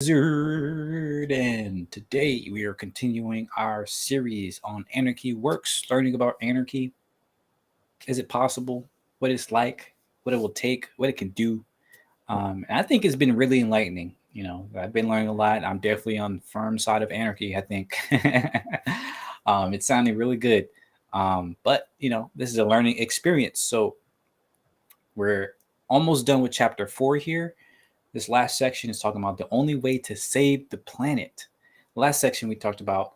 Wizard, and today we are continuing our series on Anarchy Works, learning about anarchy. Is it possible? What it's like? What it will take? What it can do? And I think it's been really enlightening. I've been learning a lot. I'm definitely on the firm side of anarchy. I think it's sounding really good. But this is a learning experience. So we're almost done with chapter 4 here. This last section is talking about the only way to save the planet. Last section we talked about,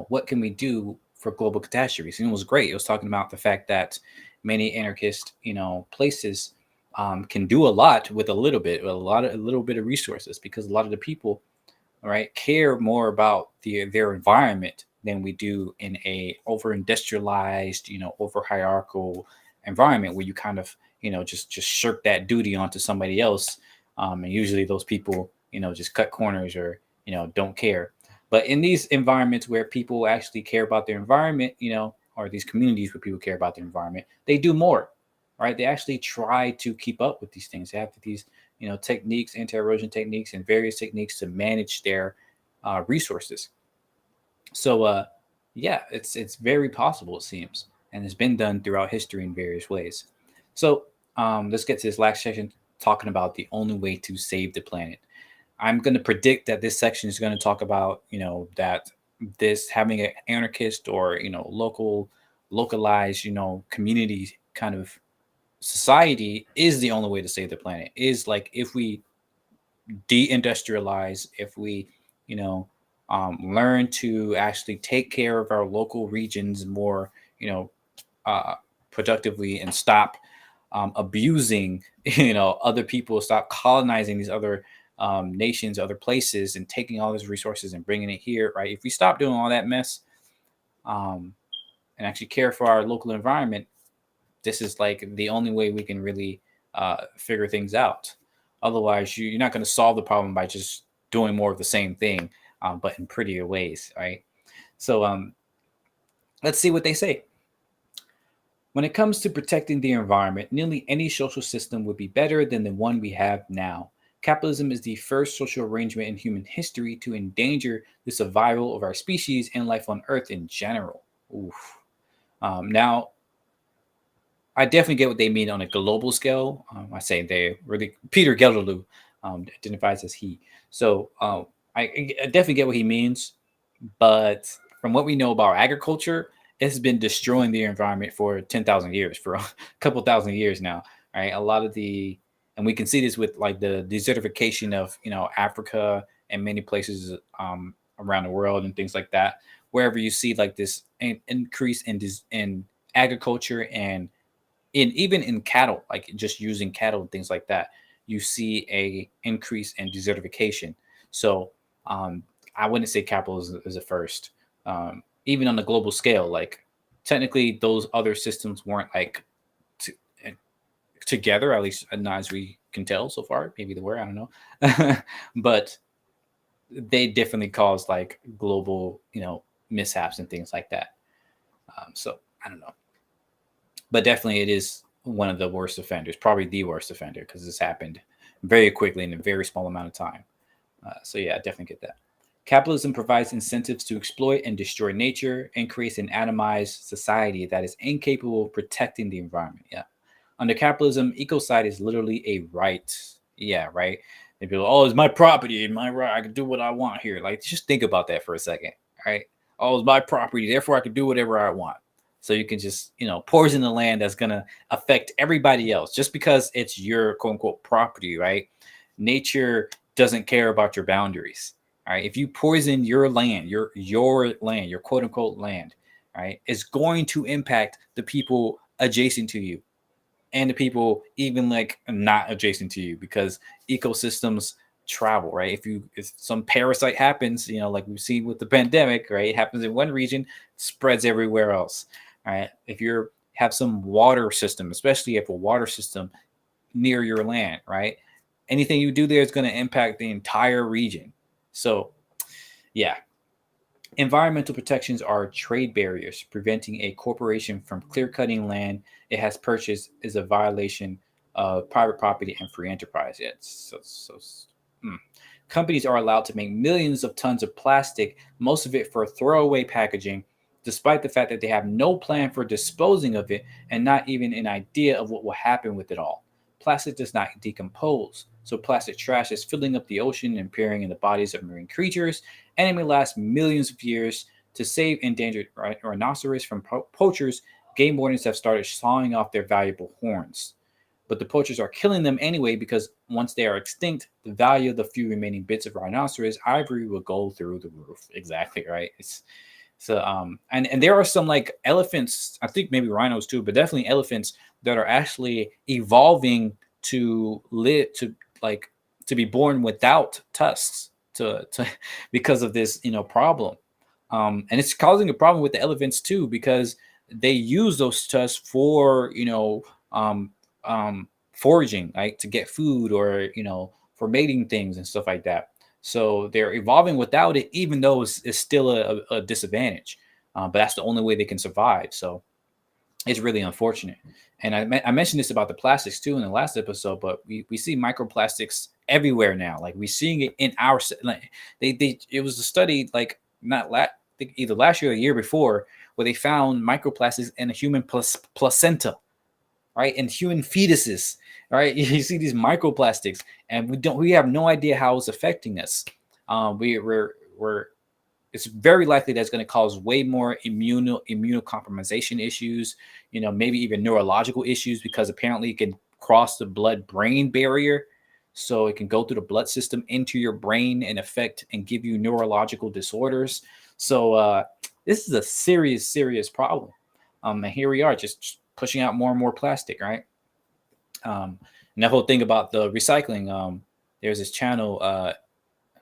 what can we do for global catastrophes, and it was great. It was talking about the fact that many anarchist, places can do a lot with a little bit, a little bit of resources, because a lot of the people, right, care more about their environment than we do in a over industrialized, over hierarchical environment where you kind of, just shirk that duty onto somebody else. And usually those people, just cut corners or, don't care. But in these environments where people actually care about their environment, or these communities where people care about their environment, they do more, right? They actually try to keep up with these things. They have these techniques, anti-erosion techniques, and various techniques to manage their resources. So yeah, it's very possible, it seems, and it's been done throughout history in various ways. So let's get to this last section, talking about the only way to save the planet. I'm going to predict that this section is going to talk about, that this having an anarchist or localized, community kind of society is the only way to save the planet. Is like if we deindustrialize, if we, you know, learn to actually take care of our local regions more, uh, productively, and stop abusing, other people, stop colonizing these other nations, other places, and taking all those resources and bringing it here, right? If we stop doing all that mess, um, and actually care for our local environment, this is like the only way we can really figure things out. Otherwise, you're not going to solve the problem by just doing more of the same thing, but in prettier ways, right? So let's see what they say. When it comes to protecting the environment, nearly any social system would be better than the one we have now. Capitalism is the first social arrangement in human history to endanger the survival of our species and life on Earth in general. Oof. Now, I definitely get what they mean on a global scale. I say they really Peter Gelderloo identifies as he. So I definitely get what he means, but from what we know about agriculture, it's been destroying the environment for 10,000 years, for a couple thousand years now, right? A lot of and we can see this with like the desertification of Africa and many places around the world and things like that. Wherever you see like this increase in agriculture and even in cattle, like just using cattle and things like that, you see a increase in desertification. So I wouldn't say capitalism is a first. Even on the global scale, like technically those other systems weren't like t- eh, together, at least not as we can tell so far. Maybe they were, I don't know. But they definitely caused like global, mishaps and things like that. So I don't know, but definitely it is one of the worst offenders, probably the worst offender, because this happened very quickly in a very small amount of time. So yeah, I definitely get that. Capitalism provides incentives to exploit and destroy nature and creates an atomized society that is incapable of protecting the environment. Yeah. Under capitalism, ecocide is literally a right. Yeah, right. And people, oh, it's my property, my right. I can do what I want here. Like, just think about that for a second, right? Oh, it's my property, therefore I can do whatever I want. So you can just, poison the land that's gonna affect everybody else just because it's your quote unquote property, right? Nature doesn't care about your boundaries. All right. If you poison your land, your land, your quote unquote land, right, it's going to impact the people adjacent to you and the people even like not adjacent to you, because ecosystems travel, right? If some parasite happens, like we've seen with the pandemic, right, it happens in one region, spreads everywhere else. All right. If you have some water system, especially if a water system near your land, right, anything you do there is going to impact the entire region. So yeah, environmental protections are trade barriers. Preventing a corporation from clear cutting land it has purchased is a violation of private property and free enterprise. Yeah, mm. Companies are allowed to make millions of tons of plastic, most of it for throwaway packaging, despite the fact that they have no plan for disposing of it and not even an idea of what will happen with it all. Plastic does not decompose, so plastic trash is filling up the ocean and appearing in the bodies of marine creatures, and it may last millions of years. To save endangered rhinoceros from poachers, game wardens have started sawing off their valuable horns. But the poachers are killing them anyway because once they are extinct, the value of the few remaining bits of rhinoceros ivory will go through the roof. Exactly right. And there are some like elephants, I think maybe rhinos too, but definitely elephants that are actually evolving to live to like to be born without tusks to because of this problem. And it's causing a problem with the elephants too because they use those tusks for um, foraging, like to get food or for mating things and stuff like that. So they're evolving without it, even though it's still a disadvantage. But that's the only way they can survive. So it's really unfortunate. And I mentioned this about the plastics too in the last episode, but we see microplastics everywhere now. Like we're seeing it in our like they it was a study like not either last year or the year before where they found microplastics in a human placenta, right? In human fetuses, right? You see these microplastics, and we have no idea how it's affecting us. We're it's very likely that's going to cause way more immunocompromisation issues, maybe even neurological issues because apparently it can cross the blood-brain barrier. So it can go through the blood system into your brain and affect and give you neurological disorders. So this is a serious, serious problem. And here we are just pushing out more and more plastic, right? And that whole thing about the recycling, there's this channel, let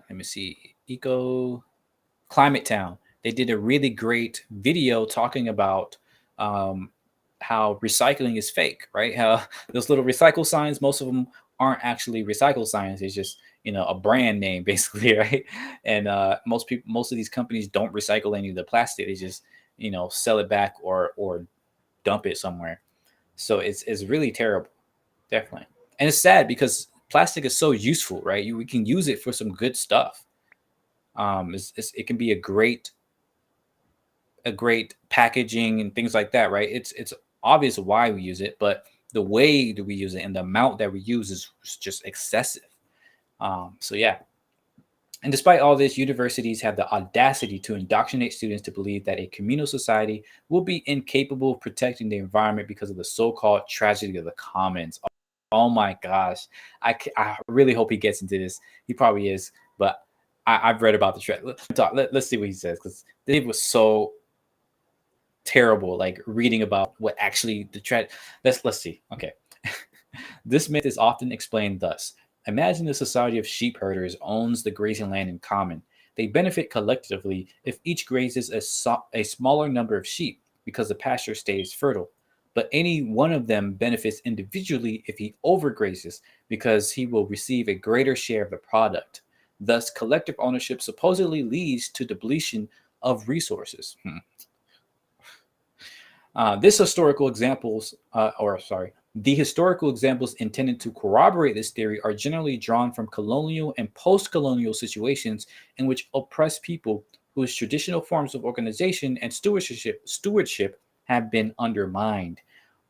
me see, Climate Town. They did a really great video talking about how recycling is fake, right? How those little recycle signs, most of them aren't actually recycle signs. It's just a brand name, basically, right? And most of these companies don't recycle any of the plastic. They just sell it back or dump it somewhere. So it's really terrible, definitely. And it's sad because plastic is so useful, right? We can use it for some good stuff. It can be a great packaging and things like that, right? It's obvious why we use it, but the way that we use it and the amount that we use is just excessive. So yeah. And despite all this, universities have the audacity to indoctrinate students to believe that a communal society will be incapable of protecting the environment because of the so-called tragedy of the commons. Oh my gosh. I really hope he gets into this. He probably is, but I've read about the tragedy. Let's see what he says because it was so terrible, like reading about what actually the tragedy. Let's see. Okay. This myth is often explained thus. Imagine a society of sheep herders owns the grazing land in common. They benefit collectively if each grazes a smaller number of sheep because the pasture stays fertile. But any one of them benefits individually if he overgrazes because he will receive a greater share of the product. Thus, collective ownership supposedly leads to depletion of resources. This historical examples, or sorry, the historical examples intended to corroborate this theory are generally drawn from colonial and post-colonial situations in which oppressed people whose traditional forms of organization and stewardship have been undermined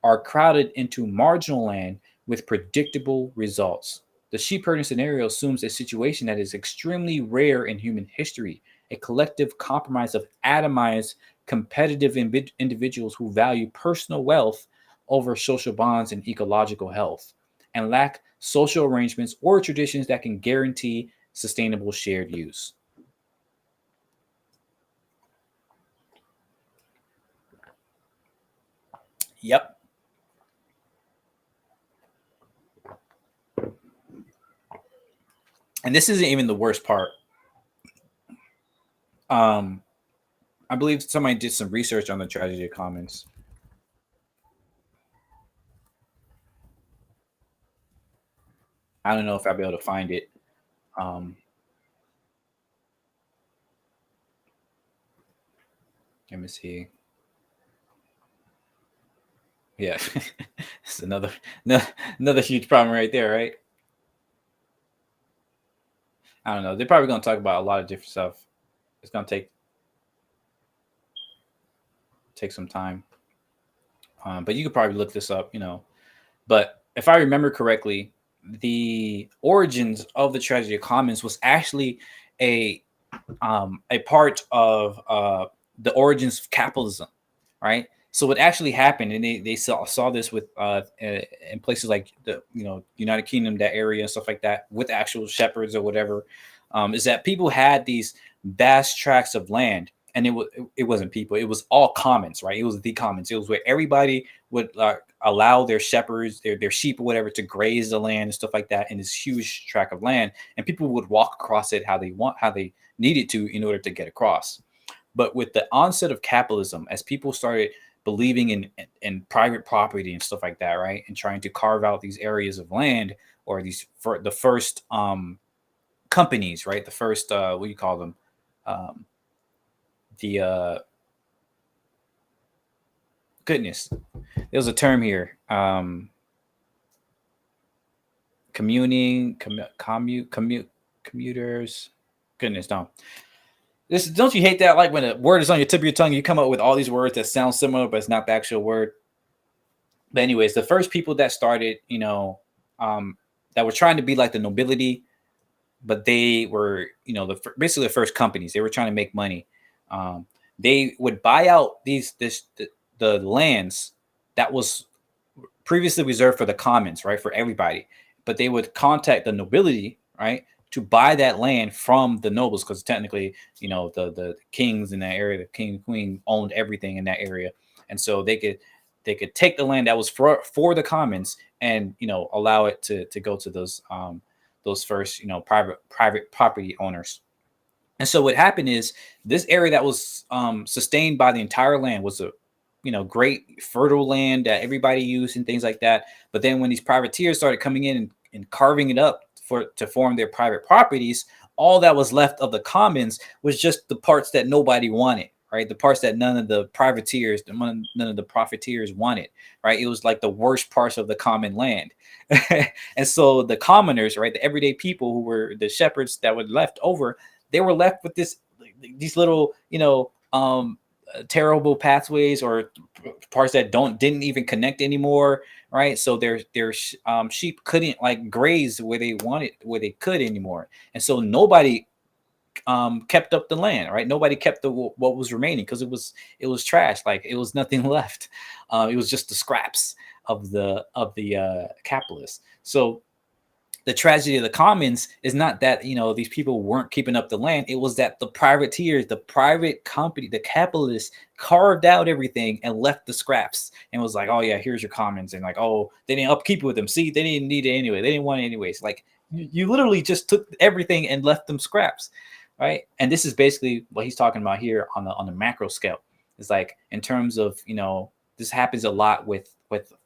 are crowded into marginal land with predictable results. The sheep herding scenario assumes a situation that is extremely rare in human history, a collective compromise of atomized competitive individuals who value personal wealth over social bonds and ecological health, and lack social arrangements or traditions that can guarantee sustainable shared use. Yep. And this isn't even the worst part. Um, I believe somebody did some research on the tragedy of commons. I don't know if I'll be able to find it. Um, Let me see. Yeah, it's another huge problem right there, right? I don't know. They're probably going to talk about a lot of different stuff. It's going to take some time. But you could probably look this up, But if I remember correctly, the origins of the tragedy of commons was actually a a part of the origins of capitalism, right? So what actually happened, and they saw this with in places like the United Kingdom, that area and stuff like that, with actual shepherds or whatever, is that people had these vast tracts of land, and it wasn't people, it was all commons, right? It was the commons. It was where everybody would allow their shepherds, their sheep or whatever, to graze the land and stuff like that in this huge tract of land, and people would walk across it how they needed to in order to get across. But with the onset of capitalism, as people started believing in private property and stuff like that, right, and trying to carve out these areas of land, or the first companies, right, the first what do you call them, um, the goodness, there's a term here, communing, commuters. Goodness, no. This, don't you hate that? Like when a word is on your tip of your tongue, you come up with all these words that sound similar, but it's not the actual word. But anyways, the first people that started, that were trying to be like the nobility, but they were, basically the first companies. They were trying to make money. Um, they would buy out the lands that was previously reserved for the commons, right, for everybody. But they would contact the nobility, right, to buy that land from the nobles, because technically, the kings in that area, the king and queen, owned everything in that area, and so they could take the land that was for the commons, and allow it to go to those first private property owners. And so what happened is, this area that was sustained by the entire land was a great fertile land that everybody used and things like that. But then when these privateers started coming in and carving it up to form their private properties, all that was left of the commons was just the parts that nobody wanted, right? The parts that none of the privateers, none of the profiteers wanted, right? It was like the worst parts of the common land. And so the commoners, right, the everyday people who were the shepherds that were left over, they were left with these little, terrible pathways, or parts that didn't even connect anymore, right? So their sheep couldn't like graze where they wanted, where they could anymore, and so nobody kept up the land, right? Nobody kept what was remaining, because it was trash, like it was nothing left. It was just the scraps of the capitalists. So the tragedy of the commons is not that these people weren't keeping up the land. It was that the privateers, the private company, the capitalists carved out everything and left the scraps, and was like, oh yeah, here's your commons, and like, oh, they didn't upkeep it with them. See, they didn't need it anyway, they didn't want it anyways. Like, you literally just took everything and left them scraps, right? And this is basically what he's talking about here on the macro scale. It's like, in terms of this happens a lot with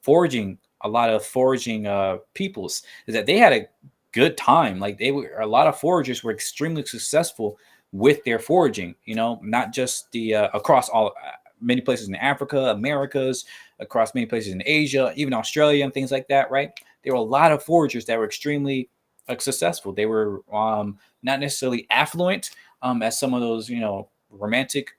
foraging, a lot of foraging peoples, is that they had a good time. Like, a lot of foragers were extremely successful with their foraging, not just the across all many places in Africa, Americas, across many places in Asia, even Australia and things like that, right? There were a lot of foragers that were extremely successful. They were not necessarily affluent, as some of those romantic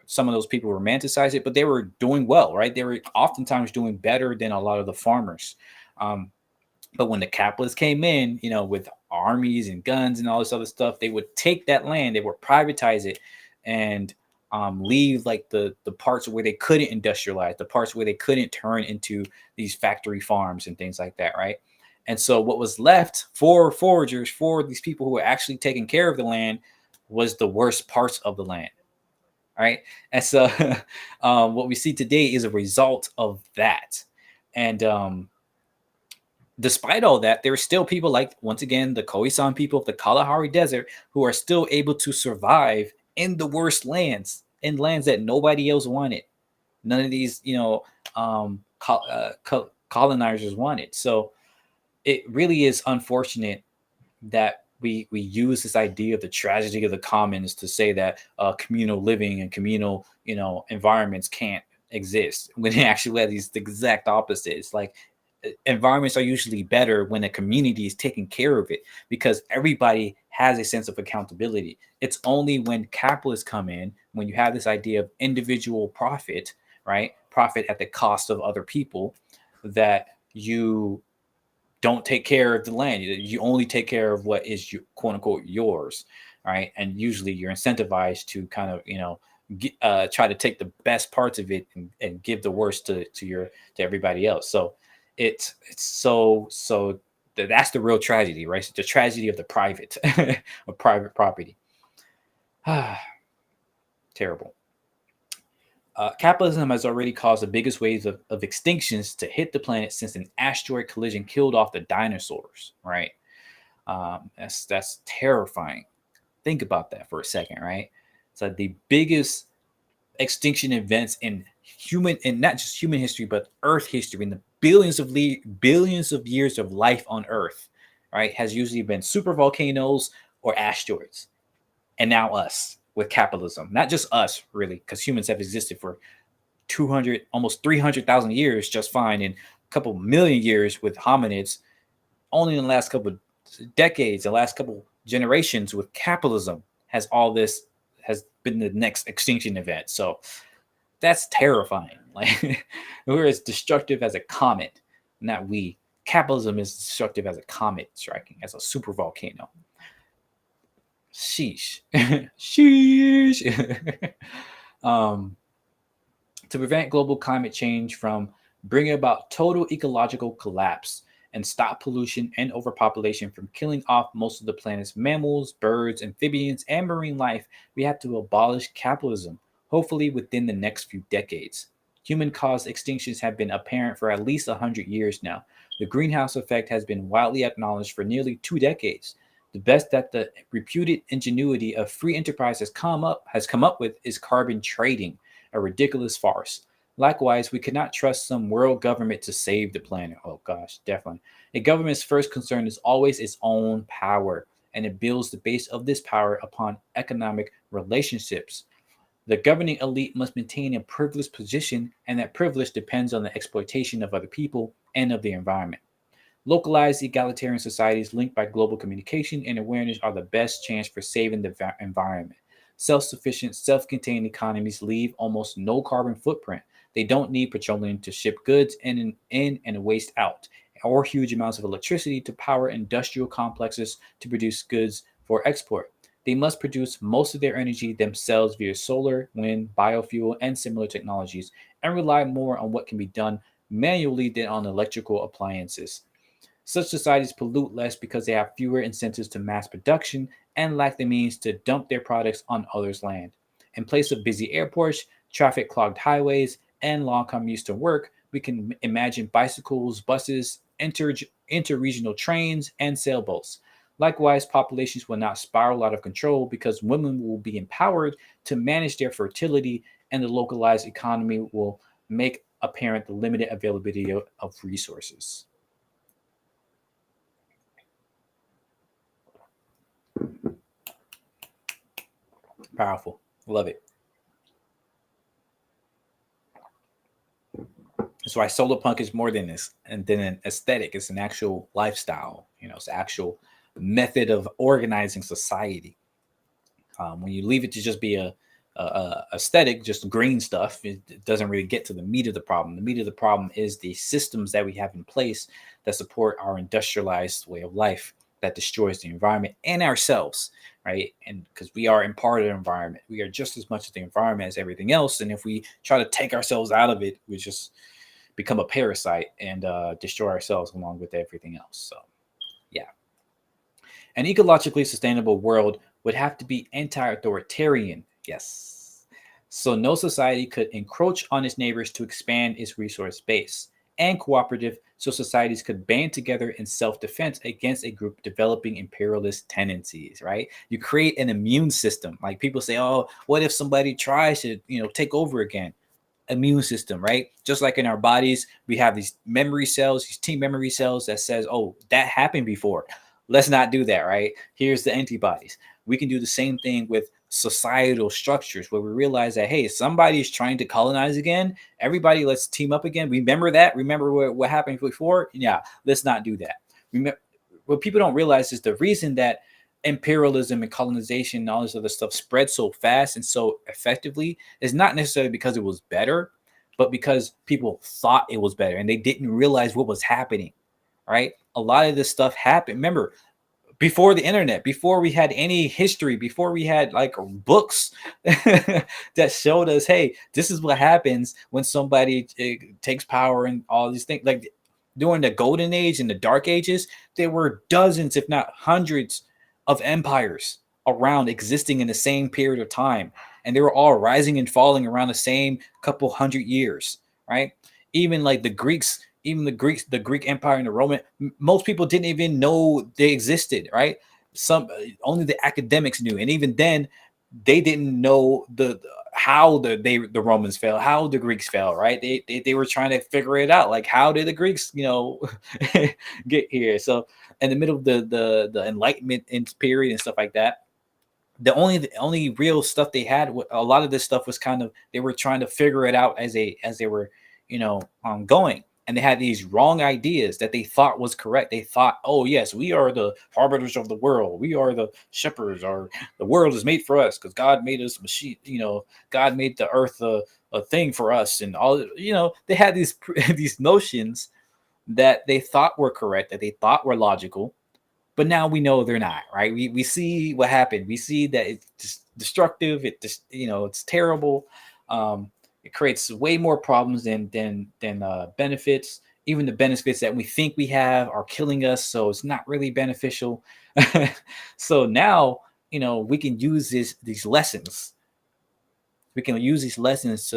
some of those people romanticize it, but they were doing well, right? They were oftentimes doing better than a lot of the farmers. Um, but when the capitalists came in, with armies and guns and all this other stuff, they would take that land, they would privatize it, and leave like the parts where they couldn't industrialize, the parts where they couldn't turn into these factory farms and things like that, right? And so what was left for foragers, for these people who were actually taking care of the land, was the worst parts of the land, right? And so what we see today is a result of that. And despite all that, there are still people like, once again, the Khoisan people of the Kalahari Desert, who are still able to survive in the worst lands, in lands that nobody else wanted. None of these, colonizers wanted. So it really is unfortunate that we use this idea of the tragedy of the commons to say that communal living and communal environments can't exist, when in actuality it's the exact opposite. It's like environments are usually better when a community is taking care of it, because everybody has a sense of accountability. It's only when capitalists come in, when you have this idea of individual profit, right? Profit at the cost of other people, that you don't take care of the land. You only take care of what is quote unquote yours, right? And usually you're incentivized to kind of, try to take the best parts of it, and give the worst to everybody else. So it's so that's the real tragedy, right? It's the tragedy of the private of private property. Terrible. Capitalism has already caused the biggest waves of extinctions to hit the planet since an asteroid collision killed off the dinosaurs, right? That's terrifying. Think about that for a second, right? It's like the biggest extinction events in human, and not just human history, but Earth history, in the billions of years of life on Earth, right, has usually been super volcanoes or asteroids, and now us with capitalism. Not just us, really, because humans have existed for 200, almost 300,000 years just fine, and a couple million years with hominids. Only in the last couple of decades, the last couple generations with capitalism has all this has been the next extinction event. So that's terrifying. Like, we're as destructive as a comet. Not we. Capitalism is destructive as a comet striking, as a super volcano. Sheesh. Sheesh. um, to prevent global climate change from bringing about total ecological collapse, and stop pollution and overpopulation from killing off most of the planet's mammals, birds, amphibians, and marine life, we have to abolish capitalism, hopefully within the next few decades. Human caused extinctions have been apparent for at least 100 years now. The greenhouse effect has been widely acknowledged for nearly 2 decades. The best that the reputed ingenuity of free enterprise has come up with is carbon trading, a ridiculous farce. Likewise, we cannot trust some world government to save the planet. Oh gosh, definitely. A government's first concern is always its own power, and it builds the base of this power upon economic relationships. The governing elite must maintain a privileged position, and that privilege depends on the exploitation of other people and of the environment. Localized egalitarian societies linked by global communication and awareness are the best chance for saving the environment. Self sufficient, self contained economies leave almost no carbon footprint. They don't need petroleum to ship goods in and waste out, or huge amounts of electricity to power industrial complexes to produce goods for export. They must produce most of their energy themselves via solar, wind, biofuel, and similar technologies, and rely more on what can be done manually than on electrical appliances. Such societies pollute less because they have fewer incentives to mass production and lack the means to dump their products on others' land. In place of busy airports, traffic clogged highways, and long commutes to work, we can imagine bicycles, buses, interregional trains, and sailboats. Likewise, populations will not spiral out of control because women will be empowered to manage their fertility, and the localized economy will make apparent the limited availability of resources. Powerful. Love it. That's why solar punk is more than this, and than an aesthetic. It's an actual lifestyle. It's an actual method of organizing society. When you leave it to just be a aesthetic, just green stuff, it doesn't really get to the meat of the problem. The meat of the problem is the systems that we have in place that support our industrialized way of life that destroys the environment and ourselves, right? And because we are in part of the environment, we are just as much of the environment as everything else. And if we try to take ourselves out of it, we just become a parasite and destroy ourselves along with everything else. So, yeah. An ecologically sustainable world would have to be anti-authoritarian. Yes. So no society could encroach on its neighbors to expand its resource base, and cooperative, so societies could band together in self-defense against a group developing imperialist tendencies, right? You create an immune system. Like, people say, oh, what if somebody tries to, take over again? Immune system, right? Just like in our bodies, we have these memory cells, these team memory cells that says, oh, that happened before. Let's not do that, right? Here's the antibodies. we can do the same thing with societal structures where we realize that, hey, somebody's trying to colonize again. Everybody, let's team up again. Remember that? Remember what happened before? Yeah, let's not do that. Remember, what people don't realize is the reason that imperialism and colonization and all this other stuff spread so fast and so effectively is not necessarily because it was better, but because people thought it was better and they didn't realize what was happening. Right? A lot of this stuff happened. Remember, before the internet, before we had any history, before we had like books that showed us, hey, this is what happens when somebody takes power and all these things. Like during the golden age and the dark ages, there were dozens, if not hundreds, of empires around existing in the same period of time, and they were all rising and falling around the same couple hundred years, right? Even like the Greeks, even the Greek Empire and the Roman, most people didn't even know they existed, right? Some only the academics knew, and even then, they didn't know the how the Romans fell, how the Greeks fell, right? They were trying to figure it out, like how did the Greeks, get here? So in the middle of the Enlightenment period and stuff like that, the only real stuff they had, a lot of this stuff was kind of, they were trying to figure it out as they were going, and they had these wrong ideas that they thought was correct. They thought, oh yes, we are the harbingers of the world, we are the shepherds, or the world is made for us because God made us machine, God made the earth a thing for us, and all, they had these these notions that they thought were correct, that they thought were logical, but now we know they're not, right? We see what happened. We see that it's just destructive. It just, it's terrible. It creates way more problems than benefits. Even the benefits that we think we have are killing us, so it's not really beneficial. So now, we can use these lessons. We can use these lessons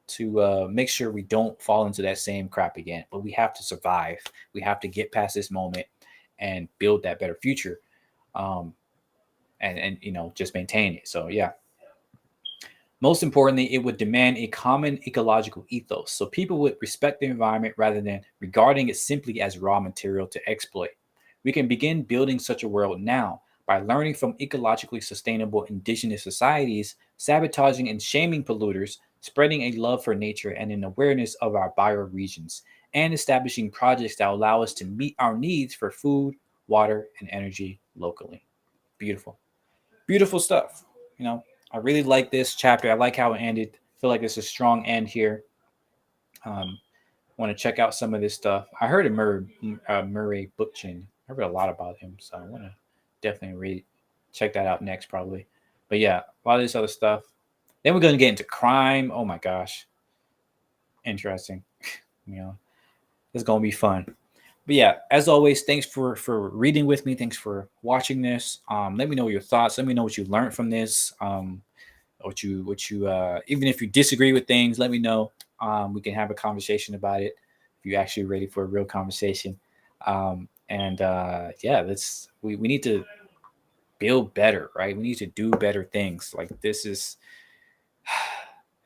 to make sure we don't fall into that same crap again. But we have to survive. We have to get past this moment and build that better future, um, and just maintain it. So yeah, most importantly, it would demand a common ecological ethos, so people would respect the environment rather than regarding it simply as raw material to exploit. We can begin building such a world now by learning from ecologically sustainable indigenous societies, sabotaging and shaming polluters, spreading a love for nature and an awareness of our bioregions, and establishing projects that allow us to meet our needs for food, water, and energy locally. Beautiful. Beautiful stuff. I really like this chapter. I like how it ended. I feel like it's a strong end here. Want to check out some of this stuff. I heard of Murray Bookchin. I read a lot about him, so I want to definitely check that out next, probably. But yeah, a lot of this other stuff. Then we're going to get into crime. Oh my gosh, interesting. It's going to be fun. But yeah, as always, thanks for reading with me. Thanks for watching this. Let me know your thoughts. Let me know what you learned from this. What you even if you disagree with things, let me know. We can have a conversation about it if you're actually ready for a real conversation. And yeah, we need to build better, right? We need to do better things. Like this is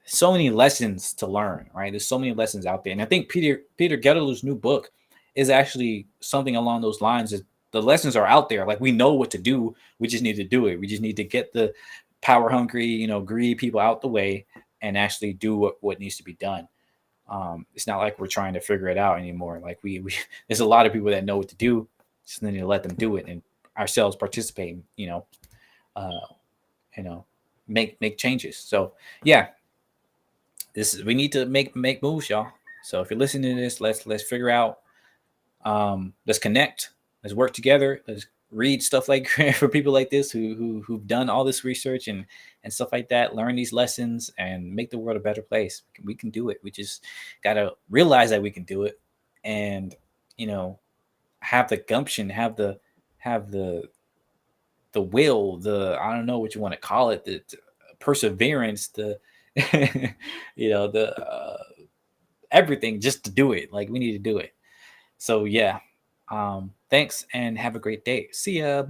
so many lessons to learn, right? There's so many lessons out there, and I think Peter Getter's new book is actually something along those lines. Is the lessons are out there, like we know what to do. We just need to do it. We just need to get the power hungry, greedy people out the way and actually do what needs to be done. It's not like we're trying to figure it out anymore. Like we there's a lot of people that know what to do. Just need to let them do it and ourselves participate. Uh, you know, make changes. So yeah, we need to make moves, y'all. So if you're listening to this, let's figure out. Let's connect. Let's work together. Let's read stuff like for people like this who've done all this research and stuff like that. Learn these lessons and make the world a better place. We can do it. We just gotta realize that we can do it, and have the gumption, have the will, the, I don't know what you want to call it, the perseverance, the the everything, just to do it. Like we need to do it. So yeah, thanks and have a great day. See ya. Bye.